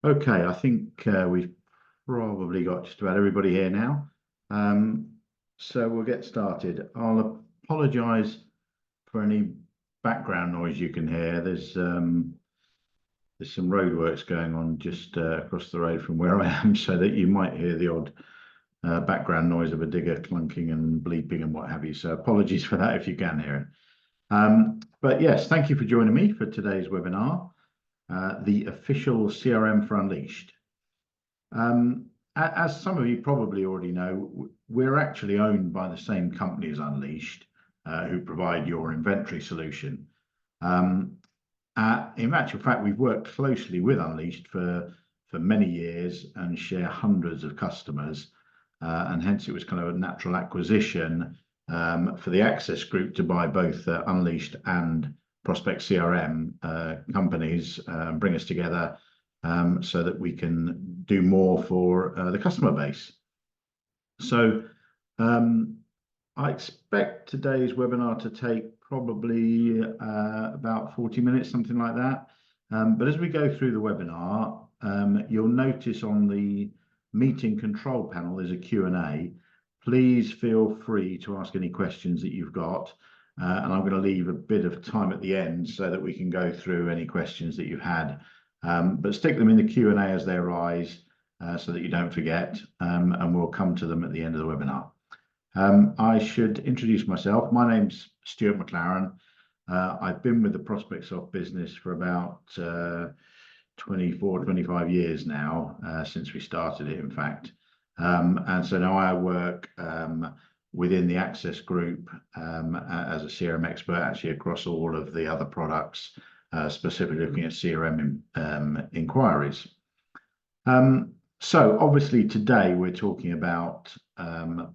Okay, I think we've probably got just about everybody here now. Um, so we'll get started. I'll apologise for any background noise you can hear. There's some roadworks going on just across the road from where I am, so that you might hear the odd background noise of a digger clunking and bleeping and what have you. So apologies for that if you can hear it. But yes, thank you for joining me for today's webinar, the official CRM for Unleashed. As some of you probably already know, we're actually owned by the same company as Unleashed, who provide your inventory solution. In actual fact, we've worked closely with Unleashed for many years and share hundreds of customers, and hence it was kind of a natural acquisition for the Access Group to buy both Unleashed and Prospect CRM companies, bring us together so that we can do more for the customer base. So I expect today's webinar to take probably about 40 minutes, something like that. But as we go through the webinar, you'll notice on the meeting control panel there's a Q&A. Please feel free to ask any questions that you've got. And I'm going to leave a bit of time at the end so that we can go through any questions that you've had. But stick them in the Q&A as they arise so that you don't forget, and we'll come to them at the end of the webinar. I should introduce myself. My name's Stuart McLaren. I've been with the Prospect Soft business for about 24, 25 years now, since we started it, in fact. And so now I work within the Access Group as a CRM expert, actually across all of the other products, specifically looking at CRM inquiries. So obviously today we're talking about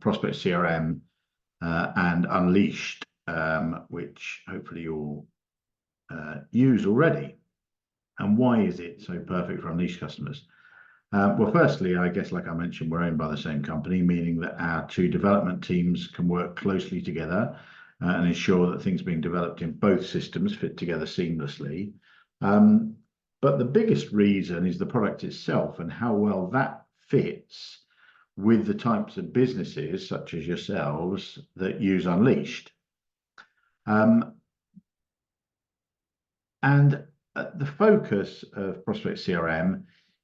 Prospect CRM and Unleashed, which hopefully you'll use already. And why is it so perfect for Unleashed customers? Well, firstly, I guess, like I mentioned, we're owned by the same company, meaning that our two development teams can work closely together and ensure that things being developed in both systems fit together seamlessly. But the biggest reason is the product itself and how well that fits with the types of businesses, such as yourselves, that use Unleashed. And the focus of Prospect CRM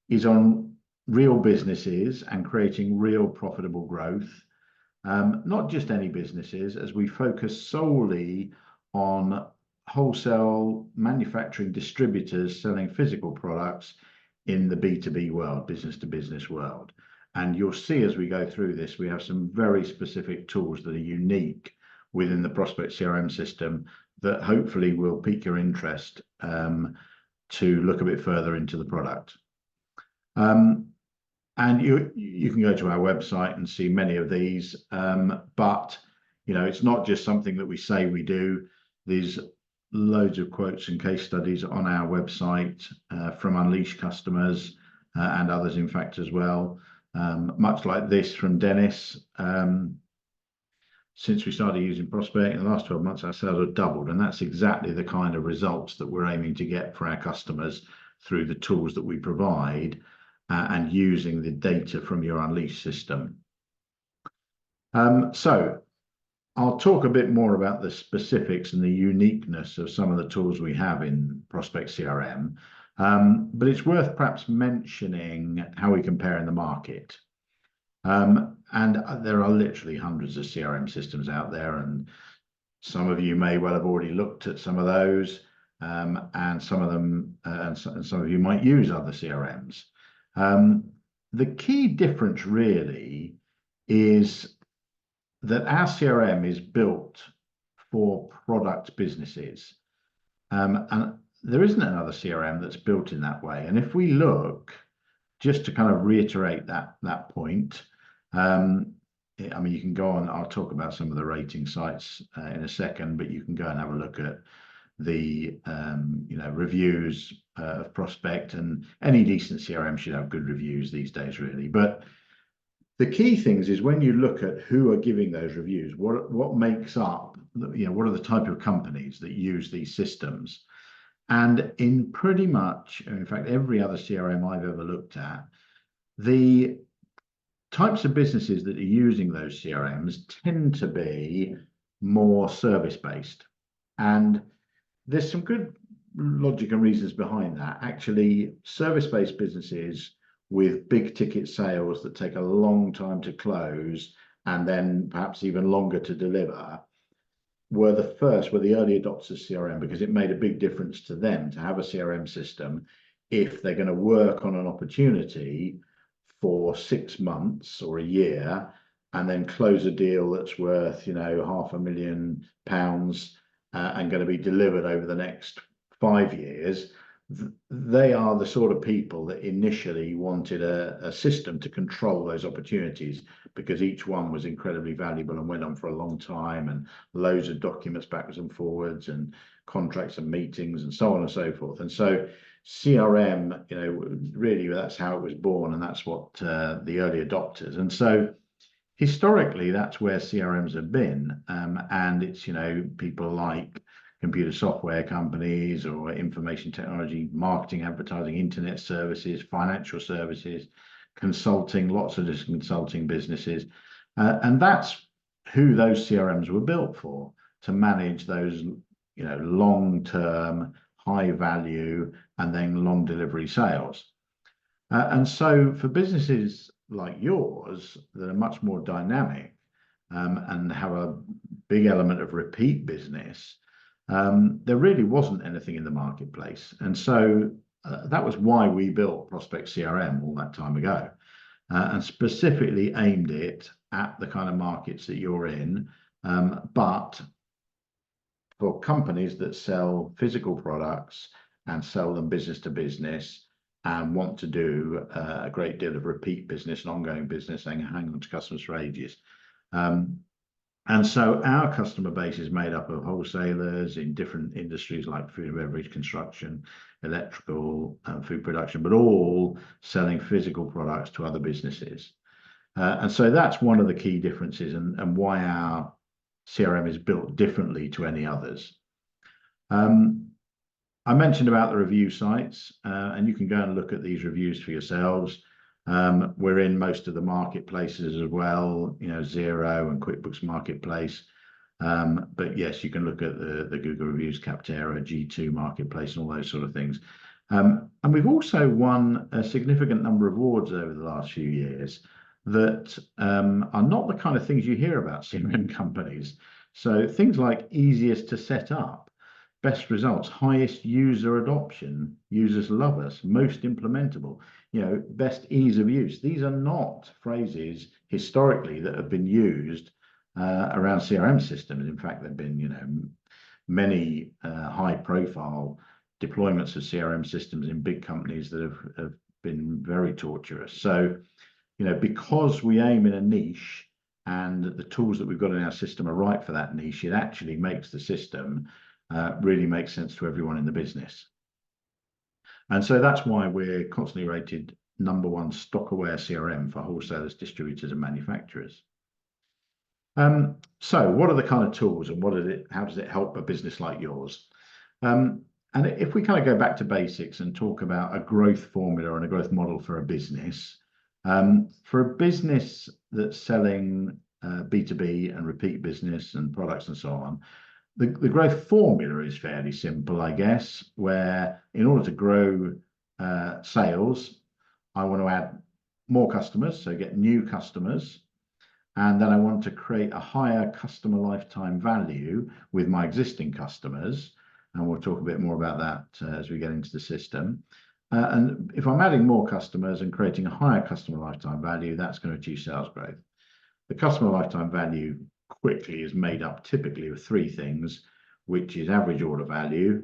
is on real businesses and creating real profitable growth, not just any businesses, as we focus solely on wholesale manufacturing distributors selling physical products in the B2B world, business to business world. And you'll see as we go through this, we have some very specific tools that are unique within the Prospect CRM system that hopefully will pique your interest to look a bit further into the product. And you can go to our website and see many of these, but it's not just something that we say we do. There's loads of quotes and case studies on our website from Unleashed customers and others, in fact, as well. Much like this from Dennis. Since we started using Prospect in the last 12 months, our sales have doubled, and that's exactly the kind of results that we're aiming to get for our customers through the tools that we provide and using the data from your Unleashed system. So I'll talk a bit more about the specifics and the uniqueness of some of the tools we have in Prospect CRM, but it's worth perhaps mentioning how we compare in the market. And there are literally hundreds of CRM systems out there, and some of you may well have already looked at some of those, and some of them, and some of you might use other CRMs. The key difference really is that our CRM is built for product businesses, and there isn't another CRM that's built in that way. And if we look, just to kind of reiterate that point, I mean, you can go on, I'll talk about some of the rating sites in a second, but you can go and have a look at the reviews of Prospect, and any decent CRM should have good reviews these days, really. But the key things is when you look at who are giving those reviews, what makes up, what are the type of companies that use these systems? And in pretty much, in fact, every other CRM I've ever looked at, the types of businesses that are using those CRMs tend to be more service based. And there's some good logic and reasons behind that. Actually, service based businesses with big ticket sales that take a long time to close and then perhaps even longer to deliver were the early adopters of CRM because it made a big difference to them to have a CRM system if they're going to work on an opportunity for 6 months or a year and then close a deal that's worth, £500,000 and going to be delivered over the next 5 years. They are the sort of people that initially wanted a system to control those opportunities because each one was incredibly valuable and went on for a long time and loads of documents backwards and forwards and contracts and meetings and so on and so forth. And so CRM, really that's how it was born, and that's what the early adopters. And so historically, that's where CRMs have been, and it's people like computer software companies or information technology, marketing, advertising, internet services, financial services, consulting, lots of different consulting businesses, and that's who those CRMs were built for, to manage those long-term, high value, and then long delivery sales. And so for businesses like yours that are much more dynamic and have a big element of repeat business, there really wasn't anything in the marketplace. And so that was why we built Prospect CRM all that time ago, and specifically aimed it at the kind of markets that you're in, but for companies that sell physical products and sell them business to business and want to do a great deal of repeat business and ongoing business and hang on to customers for ages. And so our customer base is made up of wholesalers in different industries like food and beverage, construction, electrical, and food production, but all selling physical products to other businesses. And so that's one of the key differences and why our CRM is built differently to any others. I mentioned about the review sites, and you can go and look at these reviews for yourselves. We're in most of the marketplaces as well, Xero and QuickBooks Marketplace. But yes, you can look at the Google Reviews, Capterra, G2 Marketplace, and all those sort of things. And we've also won a significant number of awards over the last few years that are not the kind of things you hear about CRM companies. So things like easiest to set up, best results, highest user adoption, users love us, most implementable, best ease of use. These are not phrases historically that have been used around CRM systems. In fact, there have been, many high profile deployments of CRM systems in big companies that have been very torturous. So, because we aim in a niche and the tools that we've got in our system are right for that niche, it actually makes the system really make sense to everyone in the business. And so that's why we're constantly rated #1 stock aware CRM for wholesalers, distributors, and manufacturers. So what are the kind of tools and how does it help a business like yours? And if we kind of go back to basics and talk about a growth formula and a growth model for a business, for a business that's selling B2B and repeat business and products and so on, the growth formula is fairly simple, I guess, where in order to grow sales, I want to add more customers, so get new customers, and then I want to create a higher customer lifetime value with my existing customers, and we'll talk a bit more about that as we get into the system. And if I'm adding more customers and creating a higher customer lifetime value, that's going to achieve sales growth. The customer lifetime value quickly is made up typically of three things, which is average order value,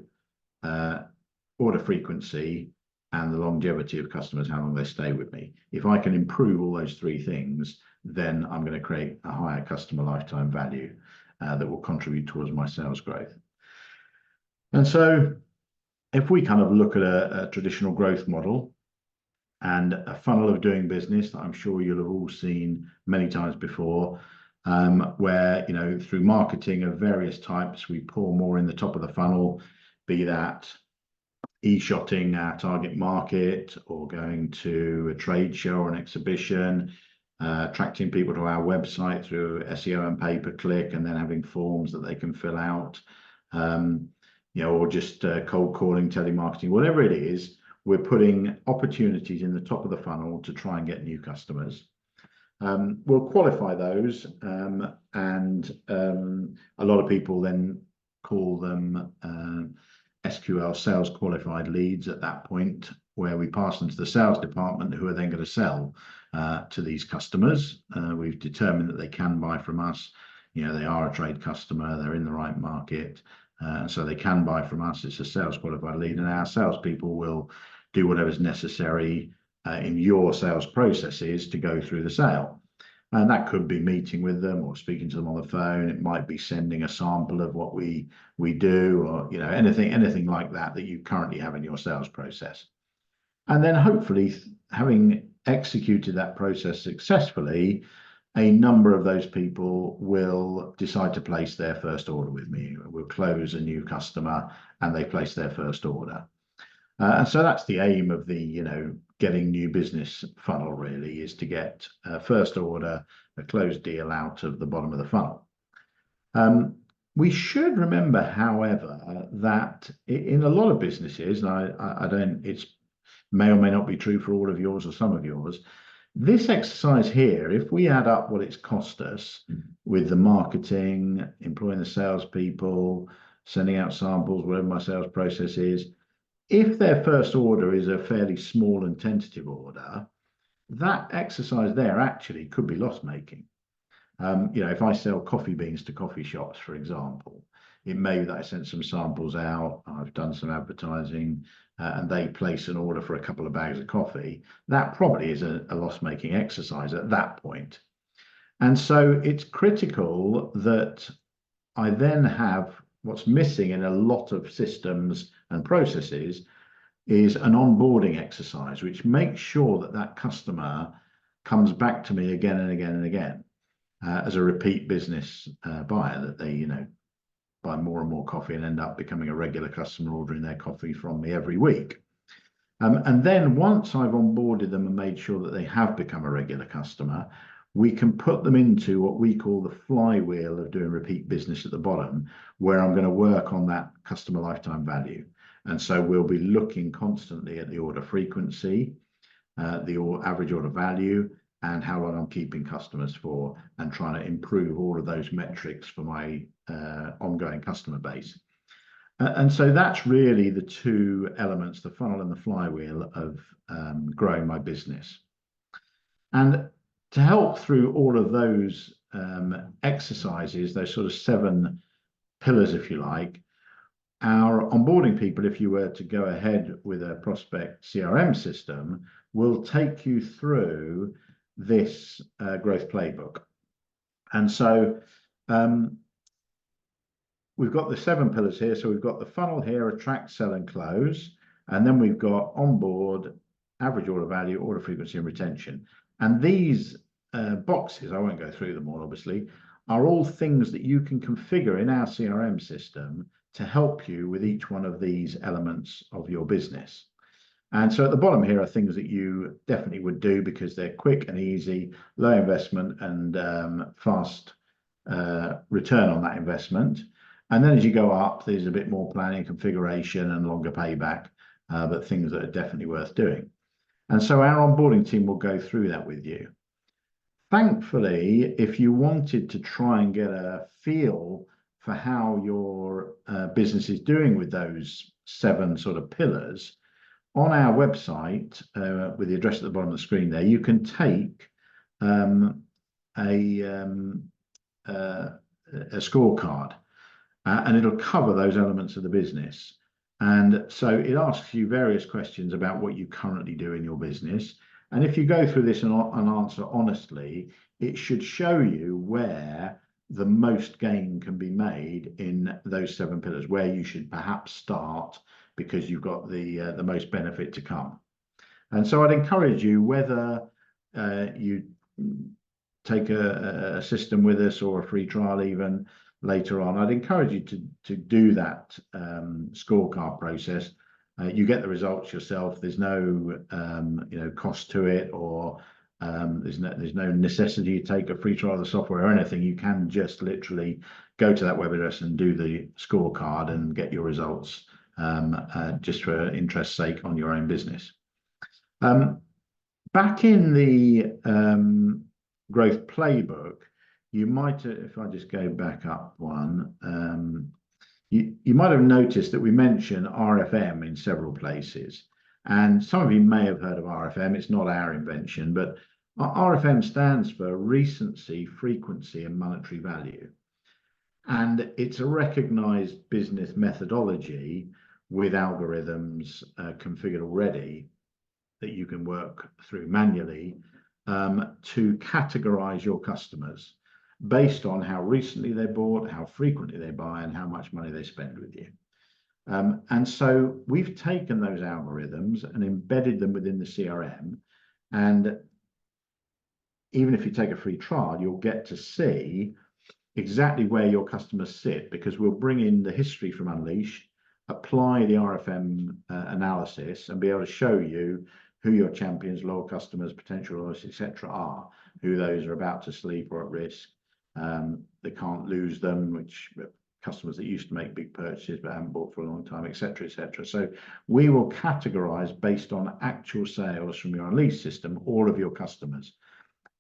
order frequency, and the longevity of customers, how long they stay with me. If I can improve all those three things, then I'm going to create a higher customer lifetime value that will contribute towards my sales growth. And so if we kind of look at a traditional growth model and a funnel of doing business that I'm sure you'll have all seen many times before, where, through marketing of various types, we pour more in the top of the funnel, be that e-shotting our target market, or going to a trade show or an exhibition, attracting people to our website through SEO and pay-per-click, and then having forms that they can fill out, or just cold calling, telemarketing, whatever it is, we're putting opportunities in the top of the funnel to try and get new customers. We'll qualify those, and a lot of people then call them SQL sales qualified leads at that point, where we pass them to the sales department, who are then going to sell to these customers. We've determined that they can buy from us. They are a trade customer, they're in the right market, so they can buy from us. It's a sales qualified lead, and our salespeople will do whatever's necessary in your sales processes to go through the sale. And that could be meeting with them or speaking to them on the phone. It might be sending a sample of what we do, or anything like that you currently have in your sales process. And then hopefully, having executed that process successfully, a number of those people will decide to place their first order with me. We'll close a new customer and they place their first order. And so that's the aim of the getting new business funnel, really, is to get a first order, a closed deal out of the bottom of the funnel. We should remember, however, that in a lot of businesses, and I don't, it may or may not be true for all of yours or some of yours, this exercise here, if we add up what it's cost us with the marketing, employing the salespeople, sending out samples, whatever my sales process is, if their first order is a fairly small and tentative order, that exercise there actually could be loss making. If I sell coffee beans to coffee shops, for example, it may be that I sent some samples out, I've done some advertising, and they place an order for a couple of bags of coffee. That probably is a loss-making exercise at that point. And so it's critical that I then have what's missing in a lot of systems and processes is an onboarding exercise, which makes sure that that customer comes back to me again and again and again as a repeat business buyer, that they, buy more and more coffee and end up becoming a regular customer, ordering their coffee from me every week. And then once I've onboarded them and made sure that they have become a regular customer, we can put them into what we call the flywheel of doing repeat business at the bottom, where I'm going to work on that customer lifetime value. And so we'll be looking constantly at the order frequency, the average order value, and how long I'm keeping customers for, and trying to improve all of those metrics for my ongoing customer base. And so that's really the two elements, the funnel and the flywheel, of growing my business. And to help through all of those exercises, those sort of 7 pillars, if you like, our onboarding people, if you were to go ahead with a Prospect CRM system, will take you through this growth playbook. And so we've got the 7 pillars here. So we've got the funnel here: attract, sell, and close. And then we've got onboard, average order value, order frequency, and retention. And these boxes, I won't go through them all, obviously, are all things that you can configure in our CRM system to help you with each one of these elements of your business. And so at the bottom here are things that you definitely would do because they're quick and easy, low investment, and fast return on that investment. And then as you go up, there's a bit more planning, configuration, and longer payback, but things that are definitely worth doing. And so our onboarding team will go through that with you. Thankfully, if you wanted to try and get a feel for how your business is doing with those 7 sort of pillars, on our website, with the address at the bottom of the screen there, you can take a scorecard, and it'll cover those elements of the business. And so it asks you various questions about what you currently do in your business. And if you go through this and answer honestly, it should show you where the most gain can be made in those 7 pillars, where you should perhaps start because you've got the most benefit to come. And so I'd encourage you, whether you take a system with us or a free trial even later on, I'd encourage you to do that scorecard process You get the results yourself. There's no cost to it, or there's no necessity to take a free trial of the software or anything. You can just literally go to that web address and do the scorecard and get your results just for interest's sake on your own business. Back in the growth playbook, you might, if I just go back up one, you might have noticed that we mention RFM in several places. And some of you may have heard of RFM. It's not our invention, but RFM stands for recency, frequency, and monetary value. And it's a recognized business methodology with algorithms configured already that you can work through manually to categorize your customers based on how recently they bought, how frequently they buy, and how much money they spend with you. And so we've taken those algorithms and embedded them within the CRM. And even if you take a free trial, you'll get to see exactly where your customers sit, because we'll bring in the history from Unleashed, apply the RFM analysis, and be able to show you who your champions, loyal customers, potential loyalists, etc. are, who those are about to sleep or at risk. They can't lose them, which customers that used to make big purchases but haven't bought for a long time, etc., etc. So we will categorize based on actual sales from your Unleashed system, all of your customers.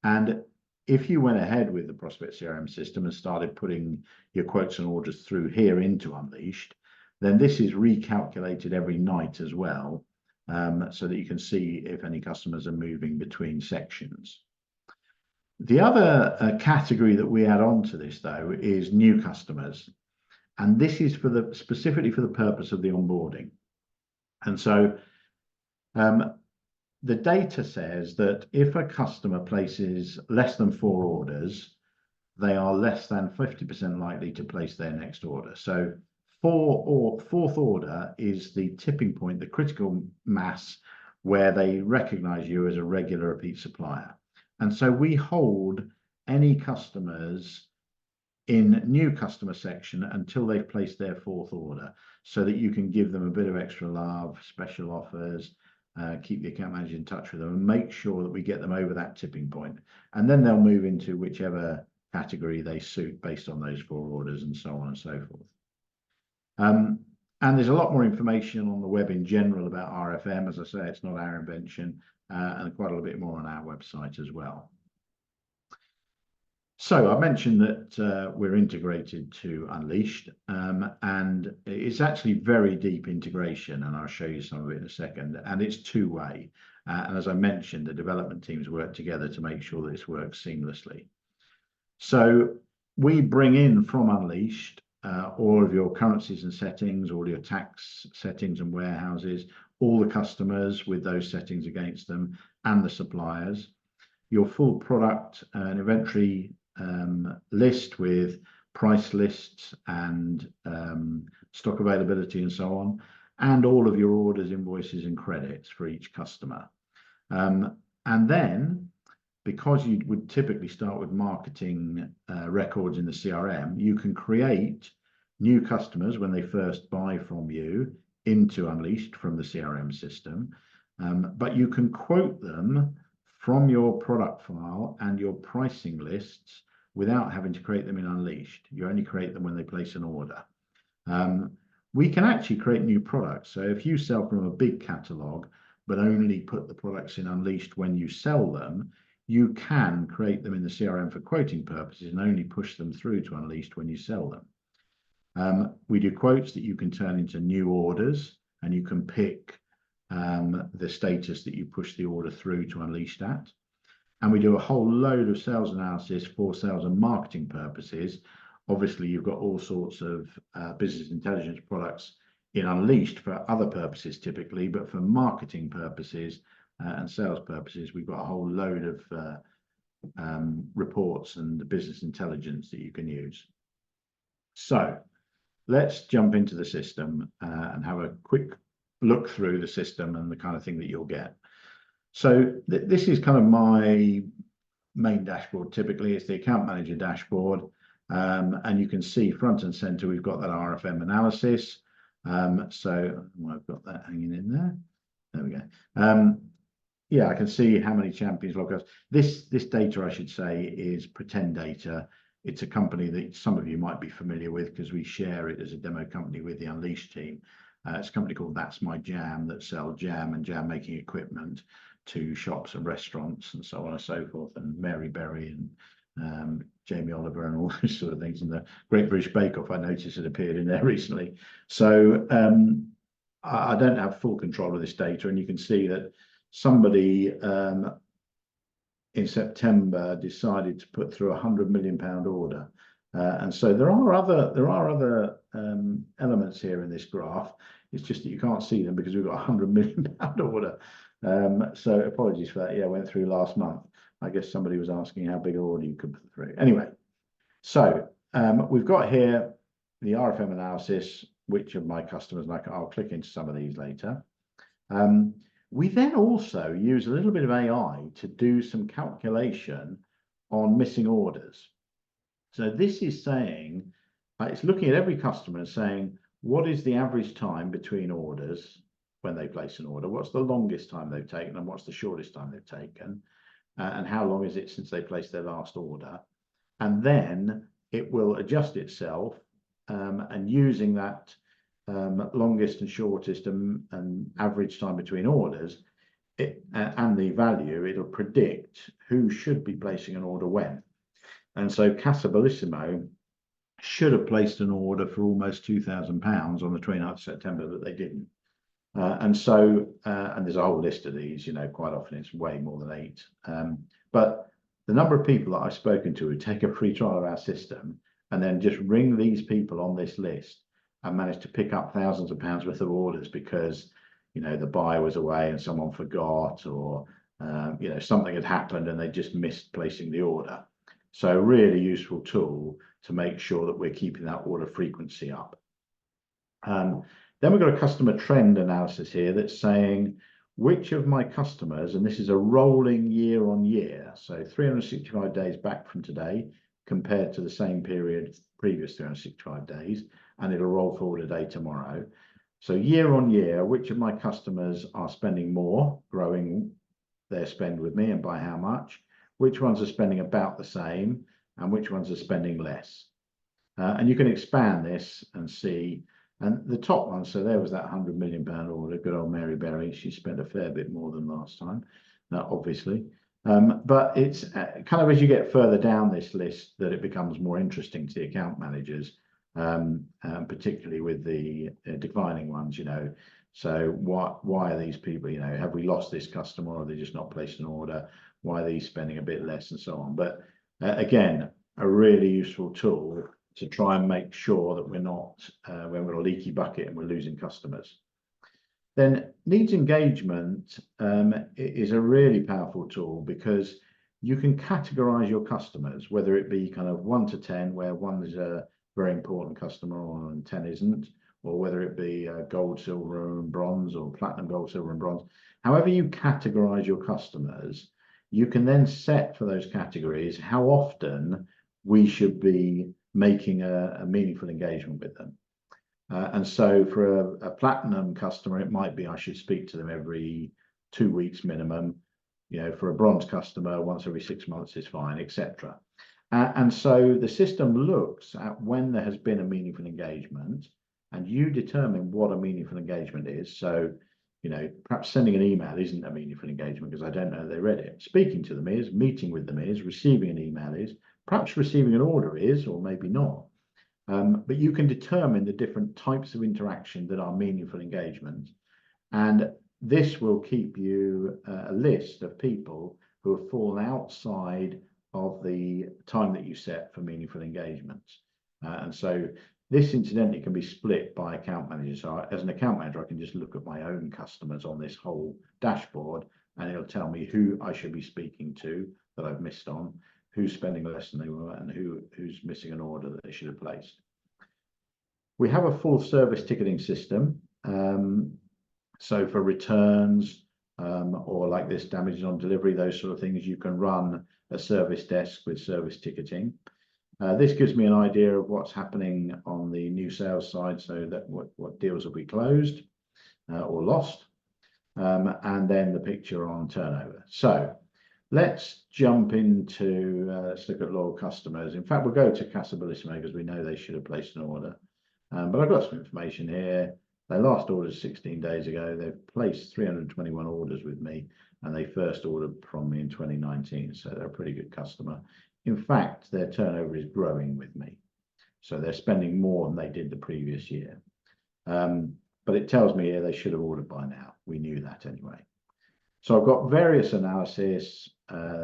And if you went ahead with the Prospect CRM system and started putting your quotes and orders through here into Unleashed, then this is recalculated every night as well, so that you can see if any customers are moving between sections. The other category that we add on to this, though, is new customers. And this is specifically for the purpose of the onboarding. And so the data says that if a customer places less than 4 orders, they are less than 50% likely to place their next order. So fourth order is the tipping point, the critical mass, where they recognize you as a regular repeat supplier. And so we hold any customers in new customer section until they've placed their 4th order, so that you can give them a bit of extra love, special offers, keep the account manager in touch with them, and make sure that we get them over that tipping point. And then they'll move into whichever category they suit based on those 4 orders, and so on and so forth. And there's a lot more information on the web in general about RFM. As I say, it's not our invention, and quite a little bit more on our website as well. So I mentioned that we're integrated to Unleashed, and it's actually very deep integration, and I'll show you some of it in a second, and it's two-way. And as I mentioned, the development teams work together to make sure that this works seamlessly. So we bring in from Unleashed all of your currencies and settings, all your tax settings and warehouses, all the customers with those settings against them, and the suppliers, your full product and inventory list with price lists and stock availability and so on, and all of your orders, invoices, and credits for each customer. And then, because you would typically start with marketing records in the CRM, you can create new customers when they first buy from you into Unleashed from the CRM system, but you can quote them from your product file and your pricing lists without having to create them in Unleashed. You only create them when they place an order. We can actually create new products. So if you sell from a big catalog, but only put the products in Unleashed when you sell them, you can create them in the CRM for quoting purposes and only push them through to Unleashed when you sell them. We do quotes that you can turn into new orders, and you can pick the status that you push the order through to Unleashed at. And we do a whole load of sales analysis for sales and marketing purposes. Obviously, you've got all sorts of business intelligence products in Unleashed for other purposes typically, but for marketing purposes and sales purposes, we've got a whole load of reports and business intelligence that you can use. So let's jump into the system and have a quick look through the system and the kind of thing that you'll get. So this is kind of my main dashboard. Typically, it's the account manager dashboard. And you can see front and center, we've got that RFM analysis. So I've got that hanging in there. There we go. Yeah, I can see how many champions log us. This data, I should say, is Pretend Data. It's a company that some of you might be familiar with because we share it as a demo company with the Unleashed team. It's a company called That's My Jam that sell jam and jam making equipment to shops and restaurants and so on and so forth, and Mary Berry and Jamie Oliver and all those sort of things. And the Great British Bake Off, I noticed, had appeared in there recently. So I don't have full control of this data, and you can see that somebody in September decided to put through £100 million order. And so there are other elements here in this graph. It's just that you can't see them because we've got £100 million order. So apologies for that. Yeah, went through last month. I guess somebody was asking how big an order you could put through. Anyway, so we've got here the RFM analysis, which of my customers, like I'll click into some of these later. We then also use a little bit of AI to do some calculation on missing orders. So this is saying, it's looking at every customer and saying, what is the average time between orders when they place an order? What's the longest time they've taken and what's the shortest time they've taken? And how long is it since they placed their last order? And then it will adjust itself and using that longest and shortest and average time between orders and the value, it'll predict who should be placing an order when. And so Casa Bellissimo should have placed an order for almost £2,000 on the 29th of September, but they didn't. And there's a whole list of these, quite often it's way more than 8. But the number of people that I've spoken to who take a free trial of our system and then just ring these people on this list and manage to pick up thousands of pounds worth of orders because, the buyer was away and someone forgot or, something had happened and they just missed placing the order. So really useful tool to make sure that we're keeping that order frequency up. Then we've got a customer trend analysis here that's saying which of my customers, and this is a rolling year on year, so 365 days back from today compared to the same period previous 365 days, and it'll roll forward a day tomorrow. So year on year, which of my customers are spending more, growing their spend with me and by how much, which ones are spending about the same, and which ones are spending less. And you can expand this and see, and the top one, so there was that £100 million order, good old Mary Berry, she spent a fair bit more than last time, obviously. But it's kind of as you get further down this list that it becomes more interesting to the account managers, particularly with the declining ones, So why are these people, have we lost this customer or are they just not placed an order? Why are these spending a bit less and so on? But again, a really useful tool to try and make sure that we're not, when we're a leaky bucket and we're losing customers. Then needs engagement is a really powerful tool because you can categorize your customers, whether it be kind of 1 to 10, where 1 is a very important customer and 10 isn't, or whether it be gold, silver, and bronze, or platinum, gold, silver, and bronze. However you categorize your customers, you can then set for those categories how often we should be making a meaningful engagement with them. And so for a platinum customer, it might be I should speak to them every 2 weeks minimum. For a bronze customer, once every 6 months is fine, etc. And so the system looks at when there has been a meaningful engagement, and you determine what a meaningful engagement is. So, perhaps sending an email isn't a meaningful engagement because I don't know they read it. Speaking to them is, meeting with them is, receiving an email is, perhaps receiving an order is, or maybe not. But you can determine the different types of interaction that are meaningful engagement. And this will keep you a list of people who have fallen outside of the time that you set for meaningful engagements. And so this incidentally can be split by account managers. So as an account manager, I can just look at my own customers on this whole dashboard and it'll tell me who I should be speaking to that I've missed on, who's spending less than they were, and who's missing an order that they should have placed. We have a full service ticketing system. So for returns or like this damages on delivery, those sort of things, you can run a service desk with service ticketing. This gives me an idea of what's happening on the new sales side, so that what deals will be closed or lost, and then the picture on turnover. So let's jump into, let's look at loyal customers. In fact, we'll go to Casa Bellissimo because we know they should have placed an order. But I've got some information here. They last ordered 16 days ago. They've placed 321 orders with me, and they first ordered from me in 2019. So they're a pretty good customer. In fact, their turnover is growing with me. So they're spending more than they did the previous year. But it tells me here they should have ordered by now. We knew that anyway. So I've got various analysis,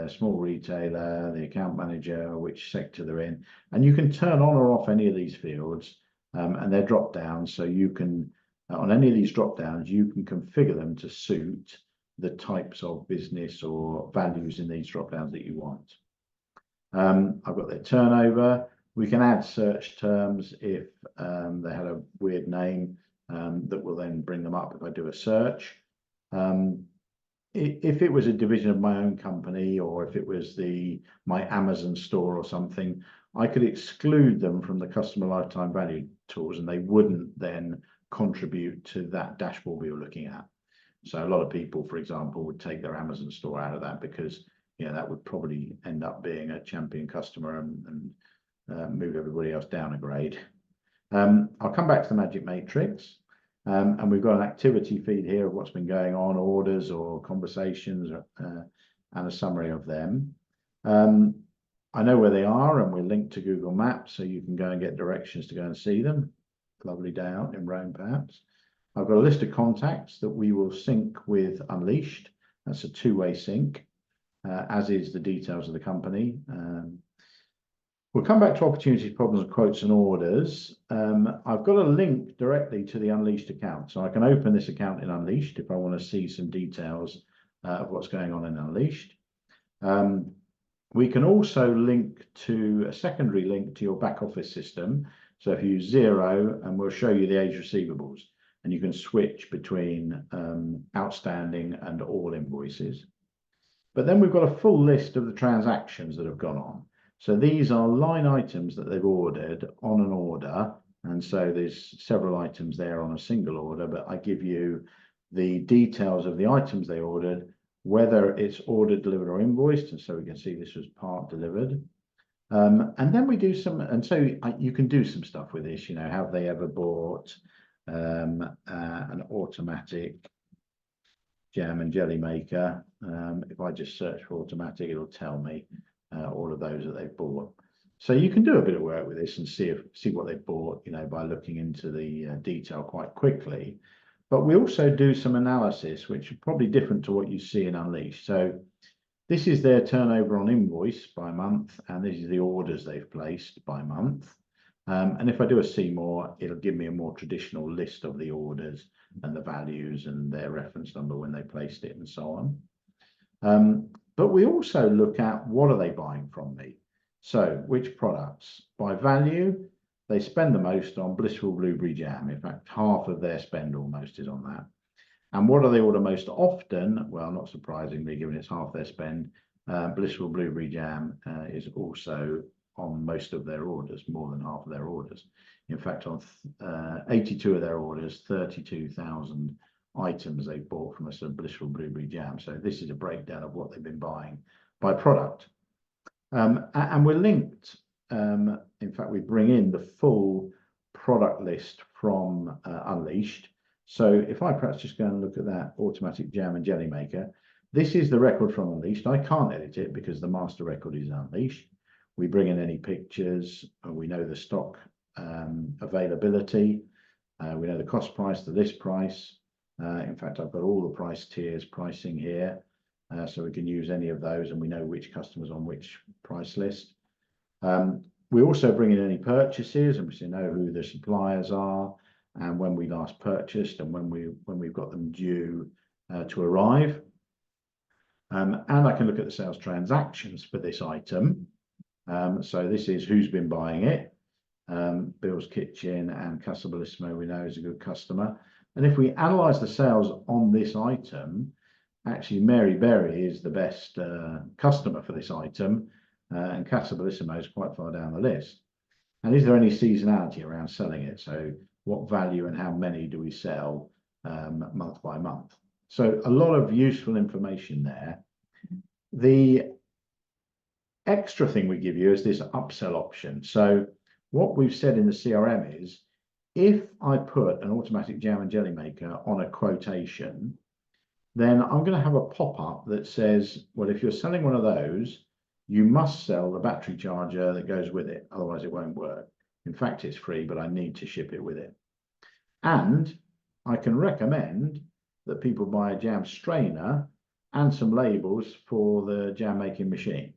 small retailer, the account manager, which sector they're in, and you can turn on or off any of these fields, and they're drop downs. So you can, on any of these drop downs, you can configure them to suit the types of business or values in these drop downs that you want. I've got their turnover. We can add search terms if they had a weird name that will then bring them up if I do a search. If it was a division of my own company, or if it was my Amazon store or something, I could exclude them from the customer lifetime value tools, and they wouldn't then contribute to that dashboard we were looking at. So a lot of people, for example, would take their Amazon store out of that because that would probably end up being a champion customer and move everybody else down a grade. I'll come back to the Magic Matrix. And we've got an activity feed here of what's been going on, orders or conversations, and a summary of them. I know where they are, and we're linked to Google Maps, so you can go and get directions to go and see them. Lovely day out in Rome, perhaps. I've got a list of contacts that we will sync with Unleashed. That's a two-way sync, as is the details of the company. We'll come back to opportunities, problems, quotes, and orders. I've got a link directly to the Unleashed account. So I can open this account in Unleashed if I want to see some details of what's going on in Unleashed. We can also link to a secondary link to your back office system. So if you use Xero, and we'll show you the age receivables, and you can switch between outstanding and all invoices. But then we've got a full list of the transactions that have gone on. So these are line items that they've ordered on an order. And so there's several items there on a single order, but I give you the details of the items they ordered, whether it's ordered, delivered, or invoiced. And so we can see this was part delivered. And then we do some, and so you can do some stuff with this, have they ever bought an automatic jam and jelly maker? If I just search for automatic, it'll tell me all of those that they've bought. So you can do a bit of work with this and see what they've bought, by looking into the detail quite quickly. But we also do some analysis, which is probably different to what you see in Unleashed. So this is their turnover on invoice by month, and this is the orders they've placed by month. And if I do a see more, it'll give me a more traditional list of the orders and the values and their reference number when they placed it and so on. But we also look at what are they buying from me. So which products? By value, they spend the most on Blissful Blueberry Jam. In fact, half of their spend almost is on that. And what do they order most often? Well, not surprisingly, given it's half their spend, Blissful Blueberry Jam is also on most of their orders, more than half of their orders. In fact, on 82 of their orders, 32,000 items they've bought from us of Blissful Blueberry Jam. So this is a breakdown of what they've been buying by product. And we're linked. In fact, we bring in the full product list from Unleashed. So if I perhaps just go and look at that automatic jam and jelly maker, this is the record from Unleashed. I can't edit it because the master record is Unleashed. We bring in any pictures, and we know the stock availability. We know the cost price, the list price. In fact, I've got all the price tiers pricing here, so we can use any of those, and we know which customers on which price list. We also bring in any purchases, and we know who the suppliers are, and when we last purchased, and when we've got them due to arrive. And I can look at the sales transactions for this item. So this is who's been buying it. Bill's Kitchen and Casa Bellissimo we know is a good customer. And if we analyze the sales on this item, actually Mary Berry is the best customer for this item. and Casa Bellissimo is quite far down the list. And is there any seasonality around selling it? So what value and how many do we sell month by month? So a lot of useful information there. The extra thing we give you is this upsell option. So what we've said in the CRM is, if I put an automatic jam and jelly maker on a quotation, then I'm going to have a pop-up that says, well, if you're selling one of those, you must sell the battery charger that goes with it, otherwise it won't work. In fact, it's free, but I need to ship it with it. And I can recommend that people buy a jam strainer and some labels for the jam making machine.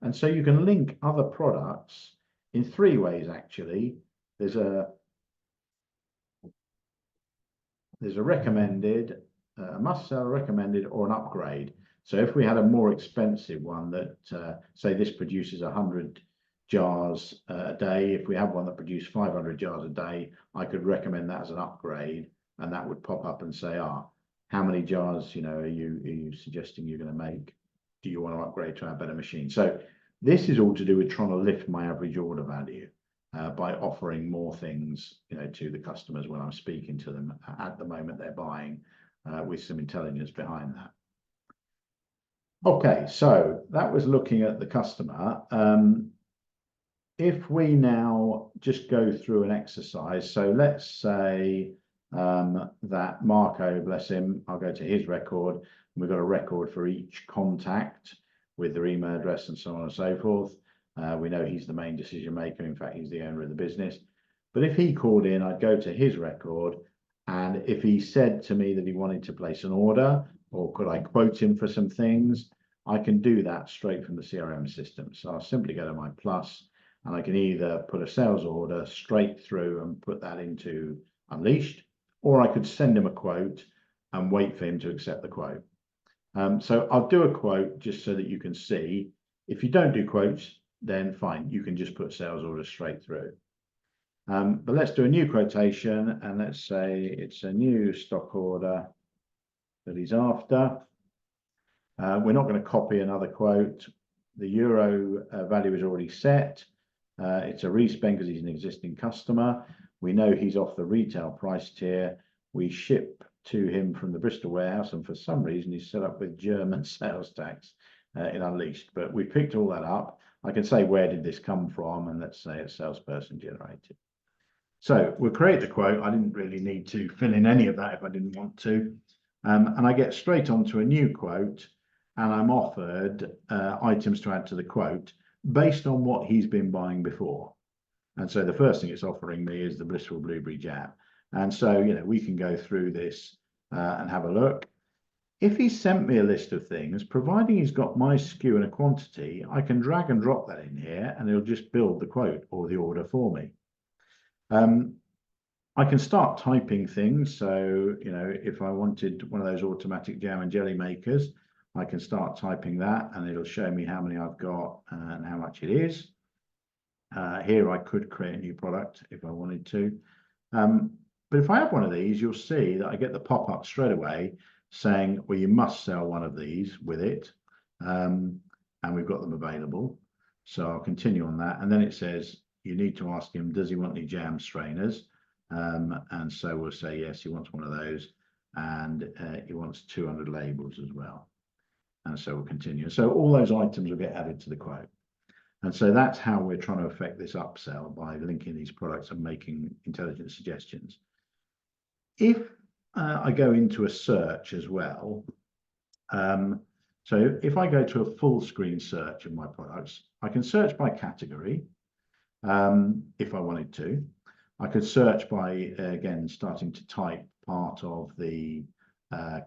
And so you can link other products in 3 ways, actually. There's a recommended, a must sell, recommended, or an upgrade. So if we had a more expensive one that, say this produces 100 jars a day, if we have one that produces 500 jars a day, I could recommend that as an upgrade, and that would pop up and say, how many jars, are you suggesting you're going to make? Do you want to upgrade to a better machine? So this is all to do with trying to lift my average order value by offering more things, to the customers when I'm speaking to them at the moment they're buying, with some intelligence behind that. Okay, so that was looking at the customer. If we now just go through an exercise, so let's say that Marco, bless him, I'll go to his record, and we've got a record for each contact with their email address and so on and so forth. We know he's the main decision maker. In fact, he's the owner of the business. But if he called in, I'd go to his record, and if he said to me that he wanted to place an order, or could I quote him for some things, I can do that straight from the CRM system. So I'll simply go to my plus, and I can either put a sales order straight through and put that into Unleashed, or I could send him a quote and wait for him to accept the quote. So I'll do a quote just so that you can see. If you don't do quotes, then fine, you can just put sales orders straight through. But let's do a new quotation, and let's say it's a new stock order that he's after. We're not going to copy another quote. The euro value is already set. It's a respend because he's an existing customer. We know he's off the retail price tier. We ship to him from the Bristol warehouse, and for some reason he's set up with German sales tax in Unleashed. But we picked all that up. I can say, where did this come from? And let's say it's salesperson generated. So we'll create the quote. I didn't really need to fill in any of that if I didn't want to. And I get straight onto a new quote, and I'm offered items to add to the quote based on what he's been buying before. And so the first thing it's offering me is the blissful blueberry jam. And so, we can go through this and have a look. If he sent me a list of things, providing he's got my SKU and a quantity, I can drag and drop that in here, and it'll just build the quote or the order for me. I can start typing things. So, if I wanted one of those automatic jam and jelly makers, I can start typing that, and it'll show me how many I've got and how much it is. Here I could create a new product if I wanted to. But if I have one of these, you'll see that I get the pop-up straight away saying, well, you must sell one of these with it. And we've got them available. So I'll continue on that. And then it says, you need to ask him, does he want any jam strainers? And so we'll say, yes, he wants one of those. And he wants 200 labels as well. And so we'll continue. So all those items will get added to the quote. And so that's how we're trying to affect this upsell, by linking these products and making intelligent suggestions. If I go into a search as well, so if I go to a full screen search of my products, I can search by category if I wanted to. I could search by, again, starting to type part of the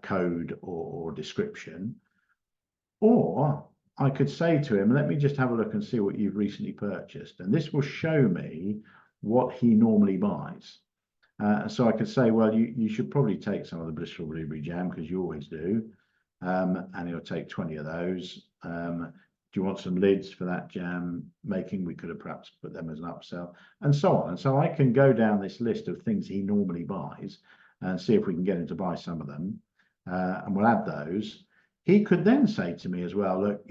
code or description. Or I could say to him, let me just have a look and see what you've recently purchased. And this will show me what he normally buys. So I could say, well, you should probably take some of the blissful blueberry jam because you always do. And he'll take 20 of those. Do you want some lids for that jam making? We could have perhaps put them as an upsell, and so on. And so I can go down this list of things he normally buys and see if we can get him to buy some of them. And we'll add those. He could then say to me as well, look,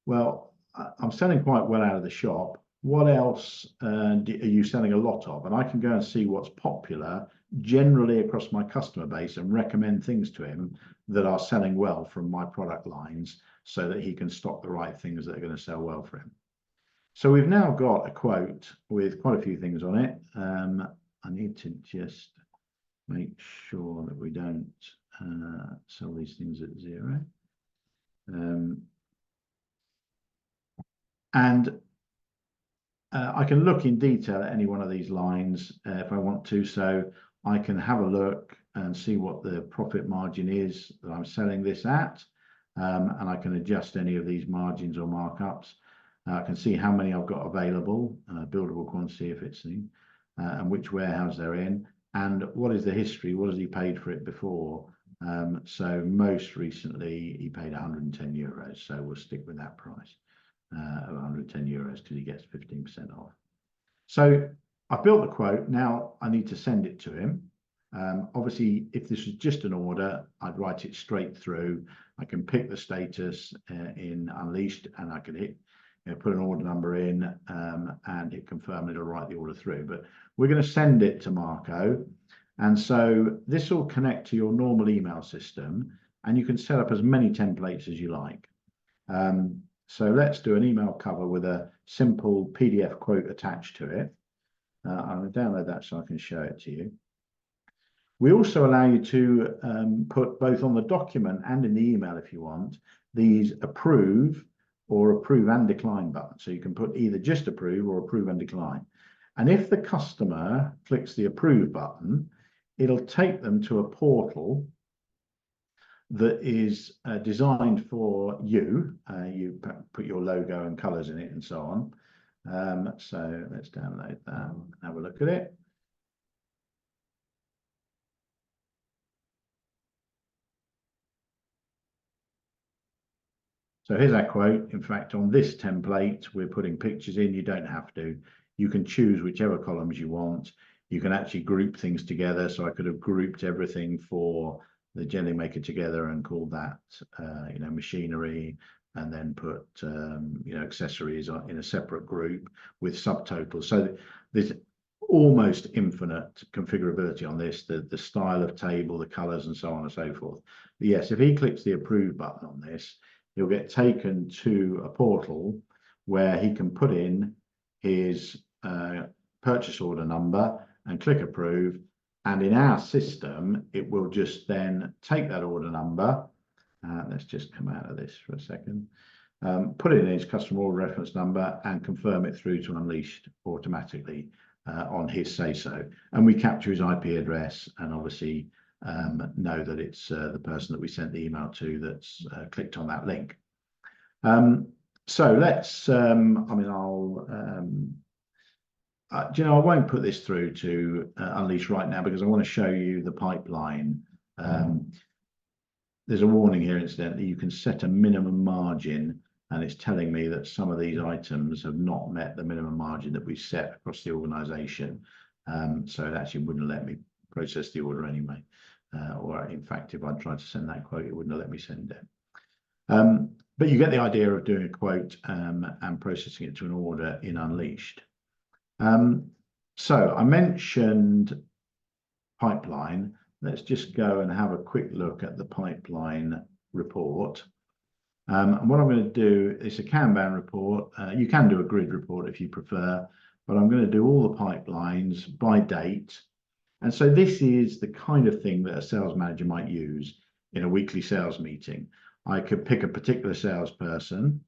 well, I'm selling quite well out of the shop. What else are you selling a lot of? And I can go and see what's popular generally across my customer base and recommend things to him that are selling well from my product lines so that he can stock the right things that are going to sell well for him. So we've now got a quote with quite a few things on it. I need to just make sure that we don't sell these things at zero. And I can look in detail at any one of these lines if I want to. So I can have a look and see what the profit margin is that I'm selling this at. And I can adjust any of these margins or markups. I can see how many I've got available, buildable quantity if it's in, and which warehouse they're in, and what is the history, what has he paid for it before. So most recently he paid 110 euros, so we'll stick with that price of 110 euros because he gets 15% off. So I built the quote. Now I need to send it to him. Obviously, if this was just an order, I'd write it straight through. I can pick the status in Unleashed, and I can hit, put an order number in and hit confirm. It'll write the order through. But we're going to send it to Marco, and so this will connect to your normal email system, and you can set up as many templates as you like. So let's do an email cover with a simple PDF quote attached to it. I'm going to download that so I can show it to you. We also allow you to put both on the document and in the email, if you want, these approve or approve and decline buttons. So you can put either just approve or approve and decline. And if the customer clicks the approve button, it'll take them to a portal that is designed for you. You put your logo and colors in it and so on. So let's download that and have a look at it. So here's our quote. In fact, on this template, we're putting pictures in. You don't have to. You can choose whichever columns you want. You can actually group things together. So I could have grouped everything for the jelly maker together and called that, machinery, and then put, accessories in a separate group with subtotals. So there's almost infinite configurability on this, the style of table, the colors, and so on and so forth. But yes, if he clicks the approve button on this, he'll get taken to a portal where he can put in his purchase order number and click approve. And in our system, it will just then take that order number. Let's just come out of this for a second. Put it in his customer order reference number and confirm it through to Unleashed automatically on his say-so. And we capture his IP address and obviously know that it's the person that we sent the email to that's clicked on that link. So let's, I won't put this through to Unleash right now because I want to show you the pipeline. There's a warning here, incidentally. You can set a minimum margin, and it's telling me that some of these items have not met the minimum margin that we set across the organization. So it actually wouldn't let me process the order anyway. Or in fact, if I tried to send that quote, it wouldn't have let me send it. But you get the idea of doing a quote and processing it to an order in Unleashed. So I mentioned pipeline. Let's just go and have a quick look at the pipeline report. And what I'm going to do is a Kanban report. You can do a grid report if you prefer, but I'm going to do all the pipelines by date. And so this is the kind of thing that a sales manager might use in a weekly sales meeting. I could pick a particular salesperson.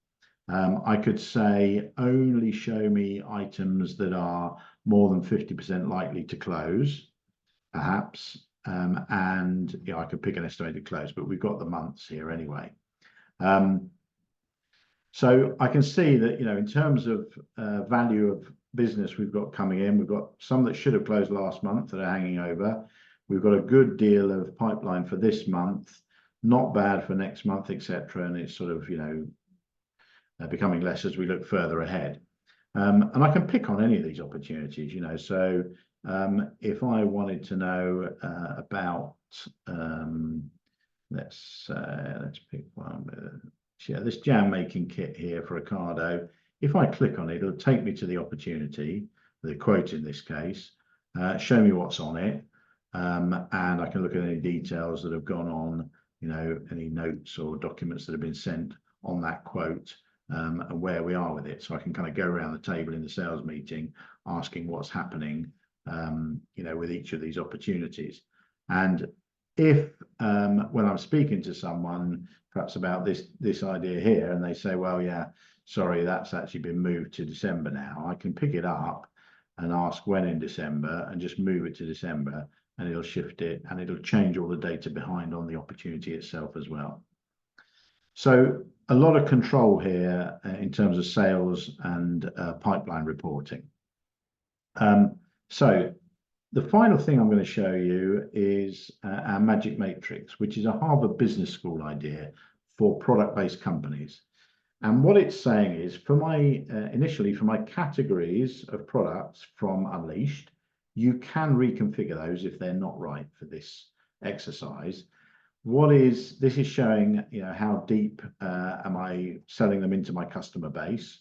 I could say, only show me items that are more than 50% likely to close, perhaps. And I could pick an estimated close, but we've got the months here anyway. So I can see that, in terms of value of business we've got coming in, we've got some that should have closed last month that are hanging over. We've got a good deal of pipeline for this month, not bad for next month, etc. And it's sort of, becoming less as we look further ahead. And I can pick on any of these opportunities, so if I wanted to know about, let's pick one with this jam making kit here for Ocado. If I click on it, it'll take me to the opportunity, the quote in this case, show me what's on it, and I can look at any details that have gone on, any notes or documents that have been sent on that quote, and where we are with it. So I can kind of go around the table in the sales meeting asking what's happening, with each of these opportunities. And if when I'm speaking to someone perhaps about this idea here, and they say, well, yeah, sorry, that's actually been moved to December now, I can pick it up and ask when in December and just move it to December, and it'll shift it and it'll change all the data behind on the opportunity itself as well. So a lot of control here in terms of sales and pipeline reporting. So the final thing I'm going to show you is our Magic Matrix, which is a Harvard Business School idea for product-based companies. And what it's saying is, for initially for my categories of products from Unleashed, you can reconfigure those if they're not right for this exercise. This is showing, how deep am I selling them into my customer base.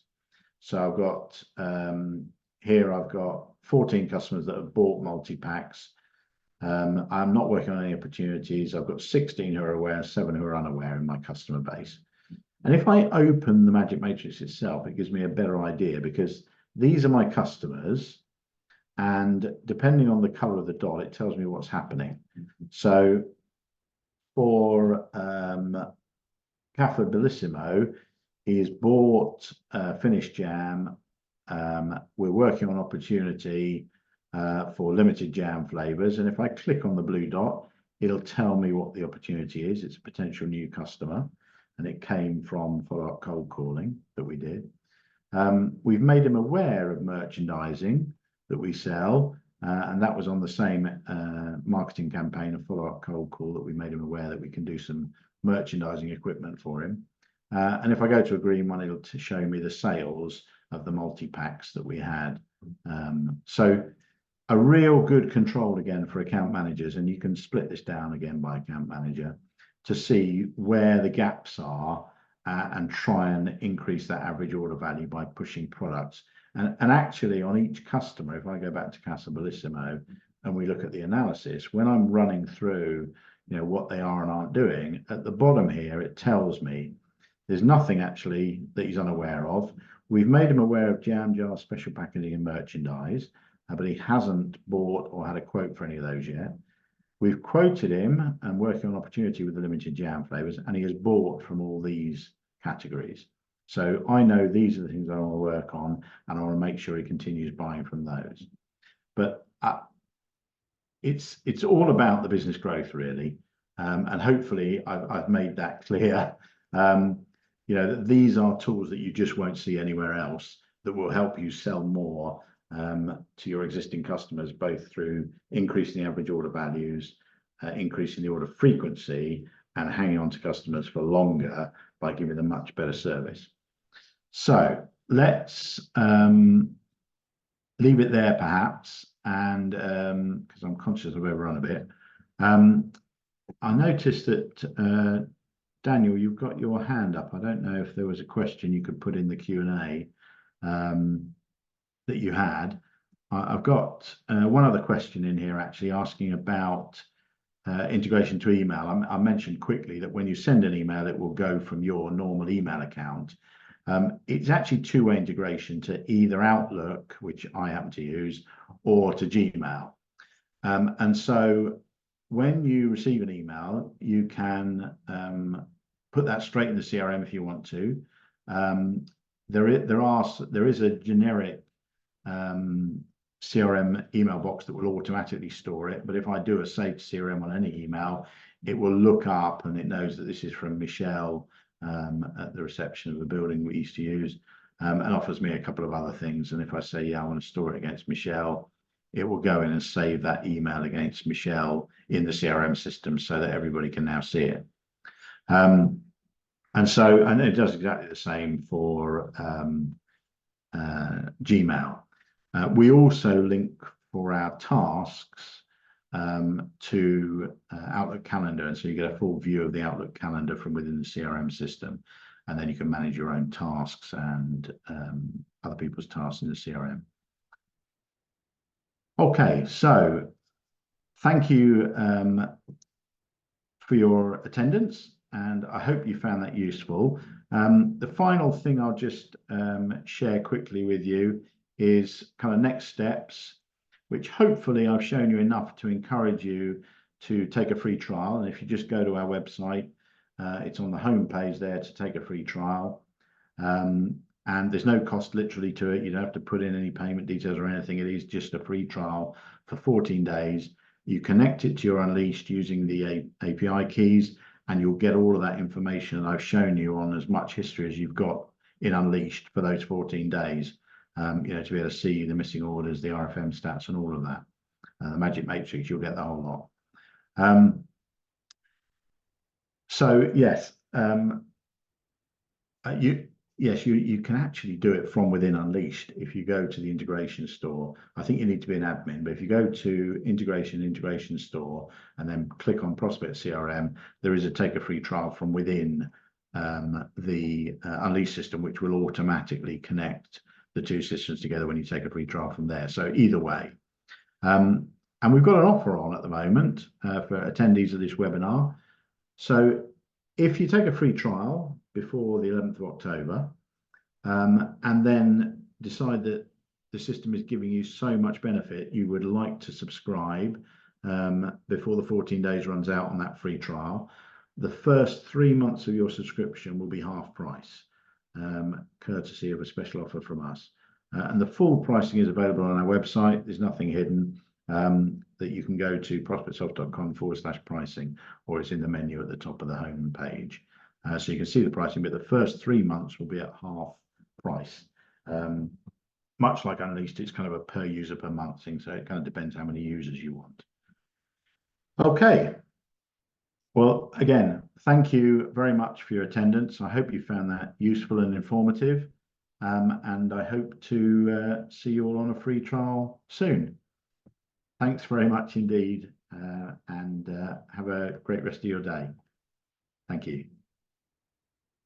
So I've got here I've got 14 customers that have bought multi-packs. I'm not working on any opportunities. I've got 16 who are aware, 7 who are unaware in my customer base. And if I open the Magic Matrix itself, it gives me a better idea, because these are my customers, and depending on the color of the dot, it tells me what's happening. So for Cafe Bellissimo, he's bought finished jam. We're working on opportunity for limited jam flavors. And if I click on the blue dot, it'll tell me what the opportunity is. It's a potential new customer, and it came from follow-up cold calling that we did. We've made him aware of merchandising that we sell, and that was on the same marketing campaign of follow-up cold call that we made him aware that we can do some merchandising equipment for him. And if I go to a green one, it'll show me the sales of the multi-packs that we had. So a real good control again for account managers, and you can split this down again by account manager to see where the gaps are, and try and increase that average order value by pushing products. And actually on each customer, if I go back to Casa Bellissimo and we look at the analysis, when I'm running through, what they are and aren't doing, at the bottom here, it tells me there's nothing actually that he's unaware of. We've made him aware of jam jar, special packaging and merchandise, but he hasn't bought or had a quote for any of those yet. We've quoted him and working on opportunity with the limited jam flavors, and he has bought from all these categories. So I know these are the things I want to work on, and I want to make sure he continues buying from those. But it's all about the business growth, really, and hopefully I've made that clear. That these are tools that you just won't see anywhere else, that will help you sell more to your existing customers, both through increasing the average order values, increasing the order frequency, and hanging on to customers for longer by giving them much better service. So let's leave it there perhaps, and because I'm conscious I've overrun a bit. I noticed that Daniel, you've got your hand up. I don't know if there was a question you could put in the Q&A that you had. I've got one other question in here actually asking about integration to email. I mentioned quickly that when you send an email, it will go from your normal email account. It's actually two-way integration to either Outlook, which I happen to use, or to Gmail. And so when you receive an email, you can put that straight in the CRM if you want to. There is a generic CRM email box that will automatically store it. But if I do a save to CRM on any email, it will look up and it knows that this is from Michelle at the reception of the building we used to use, and offers me a couple of other things. And if I say, yeah, I want to store it against Michelle, it will go in and save that email against Michelle in the CRM system so that everybody can now see it. And it does exactly the same for Gmail. We also link for our tasks to Outlook Calendar, and so you get a full view of the Outlook Calendar from within the CRM system. and then you can manage your own tasks and other people's tasks in the CRM. Okay, so thank you for your attendance, and I hope you found that useful. The final thing I'll just share quickly with you is kind of next steps, which hopefully I've shown you enough to encourage you to take a free trial. And if you just go to our website, it's on the home page there to take a free trial. And there's no cost literally to it. You don't have to put in any payment details or anything. It is just a free trial for 14 days. You connect it to your Unleashed using the API keys, and you'll get all of that information that I've shown you on as much history as you've got in Unleashed for those 14 days. To be able to see the missing orders, the RFM stats, and all of that. The Magic Matrix, you'll get the whole lot. So yes, you can actually do it from within Unleashed. If you go to the integration store, I think you need to be an admin, but if you go to integration store and then click on Prospect CRM, there is a take a free trial from within the Unleashed system, which will automatically connect the two systems together when you take a free trial from there. So either way. And we've got an offer on at the moment for attendees of this webinar. So if you take a free trial before the 11th of October, and then decide that the system is giving you so much benefit, you would like to subscribe before the 14 days runs out on that free trial, the first 3 months of your subscription will be half price, courtesy of a special offer from us. And the full pricing is available on our website. There's nothing hidden. That you can go to prospectsoft.com/pricing, or it's in the menu at the top of the home page. So you can see the pricing, but the first 3 months will be at half price. Much like Unleashed, it's kind of a per user per month thing, so it kind of depends how many users you want. Okay. Well, again, thank you very much for your attendance. I hope you found that useful and informative, and I hope to see you all on a free trial soon. Thanks very much indeed, and have a great rest of your day. Thank you.